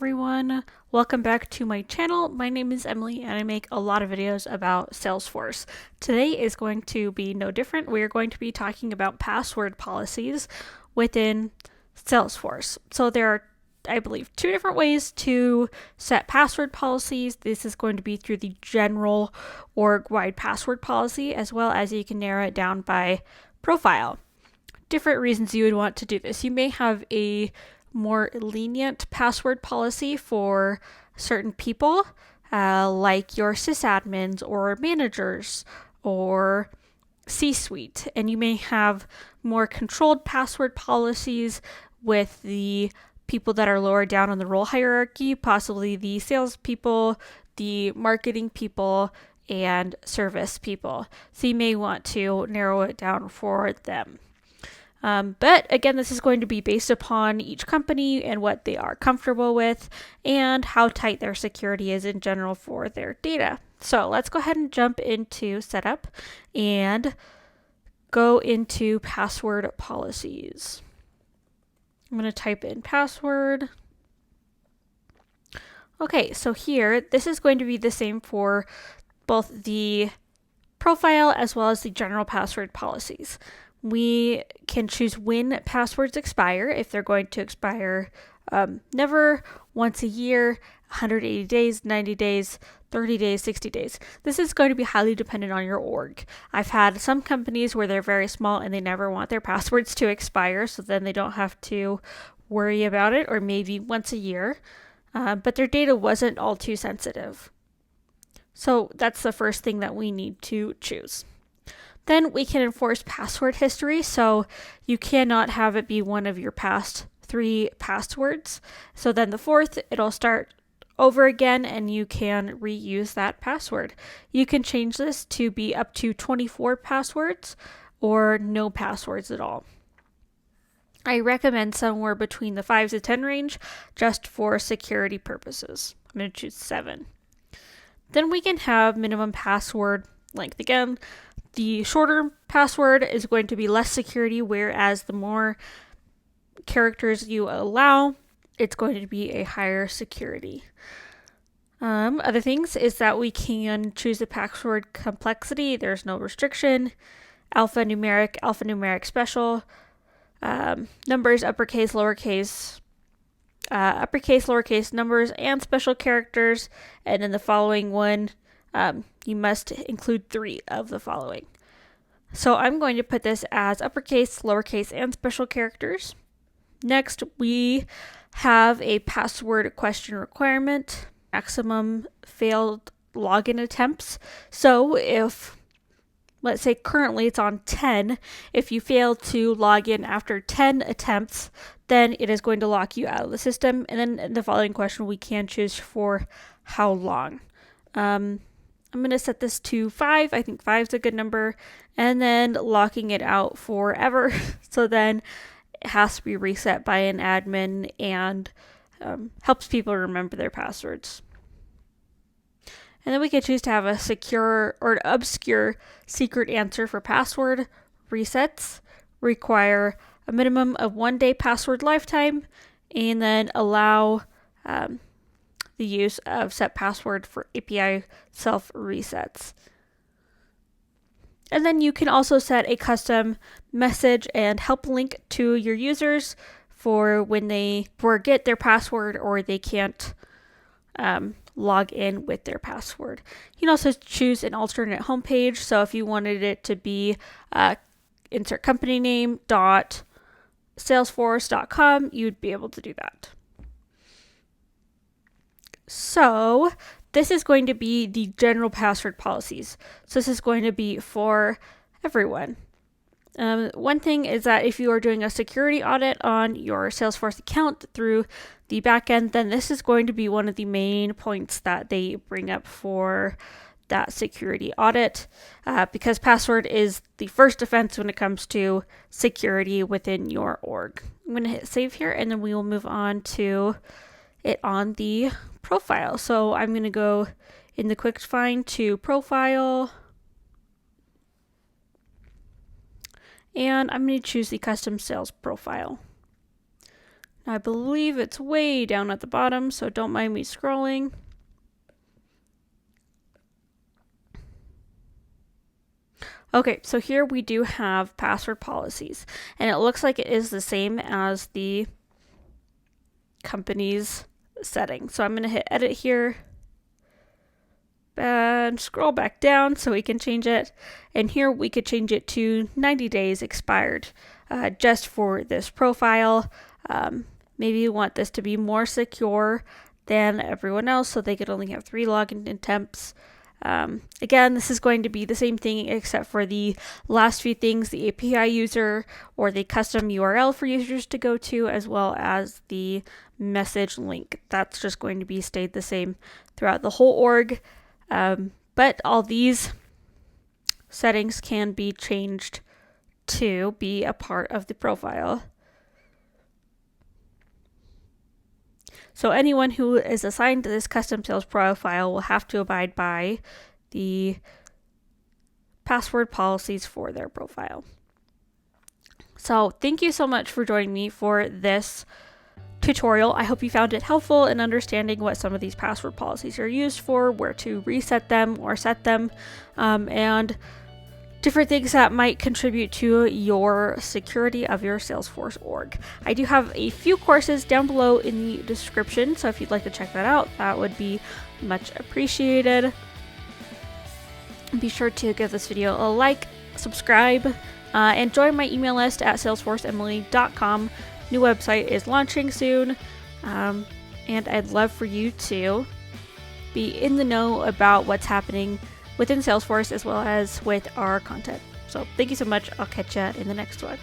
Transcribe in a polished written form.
Everyone, welcome back to my channel. My name is Emily and I make a lot of videos about Salesforce. Today is going to be no different. We are going to be talking about password policies within Salesforce. So there are, I believe, two different ways to set password policies. This is going to be through the general org-wide password policy, as well as you can narrow it down by profile. Different reasons you would want to do this. You may have a more lenient password policy for certain people, like your sysadmins or managers or C-suite, and you may have more controlled password policies with the people that are lower down on the role hierarchy, possibly the salespeople, the marketing people, and service people. So you may want to narrow it down for them. But again, this is going to be based upon each company and what they are comfortable with and how tight their security is in general for their data. So let's go ahead and jump into setup and go into password policies. I'm going to type in password. Okay, so here, this is going to be the same for both the profile as well as the general password policies. We can choose when passwords expire, if they're going to expire never, once a year, 180 days, 90 days, 30 days, 60 days. This is going to be highly dependent on your org. I've had some companies where they're very small and they never want their passwords to expire, so then they don't have to worry about it, or maybe once a year, but their data wasn't all too sensitive. So that's the first thing that we need to choose. Then we can enforce password history, so you cannot have it be one of your past 3 passwords. So then the fourth, it'll start over again and you can reuse that password. You can change this to be up to 24 passwords or no passwords at all. I recommend somewhere between the 5 to 10 range just for security purposes. I'm going to choose 7. Then we can have minimum password length. Again, the shorter password is going to be less security, whereas the more characters you allow, it's going to be a higher security. Other things is that we can choose the password complexity. There's no restriction. Alphanumeric special, numbers, uppercase, lowercase, numbers, and special characters. And then the following one, you must include 3 of the following. So I'm going to put this as uppercase, lowercase, and special characters. Next, we have a password question requirement, maximum failed login attempts. So if, let's say currently it's on 10, if you fail to log in after 10 attempts, then it is going to lock you out of the system. And then in the following question, we can choose for how long. I'm going to set this to 5. I think 5 is a good number. And then locking it out forever. So then it has to be reset by an admin and helps people remember their passwords. And then we can choose to have a secure or obscure secret answer for password resets, require a minimum of 1 day password lifetime, and then allow the use of set password for API self resets. And then you can also set a custom message and help link to your users for when they forget their password or they can't log in with their password. You can also choose an alternate homepage. So if you wanted it to be insert company name .salesforce.com, you'd be able to do that. So this is going to be the general password policies. So this is going to be for everyone. One thing is that if you are doing a security audit on your Salesforce account through the backend, then this is going to be one of the main points that they bring up for that security audit, because password is the first offense when it comes to security within your org. I'm going to hit save here and then we will move on to it on the profile. So I'm going to go in the quick find to profile, and I'm going to choose the custom sales profile. I believe it's way down at the bottom, so don't mind me scrolling. Okay, so here we do have password policies, and it looks like it is the same as the company's setting. So I'm going to hit edit here and scroll back down so we can change it. And here we could change it to 90 days expired just for this profile. Maybe you want this to be more secure than everyone else so they could only have 3 login attempts. Again, this is going to be the same thing except for the last few things, the API user or the custom URL for users to go to, as well as the message link. That's just going to be stayed the same throughout the whole org. But all these settings can be changed to be a part of the profile. So anyone who is assigned to this custom sales profile will have to abide by the password policies for their profile. So thank you so much for joining me for this tutorial. I hope you found it helpful in understanding what some of these password policies are used for, where to reset them or set them, and different things that might contribute to your security of your Salesforce org. I do have a few courses down below in the description, so if you'd like to check that out, that would be much appreciated. Be sure to give this video a like, subscribe, and join my email list at salesforceemily.com. New website is launching soon, and I'd love for you to be in the know about what's happening within Salesforce as well as with our content. So thank you so much. I'll catch you in the next one.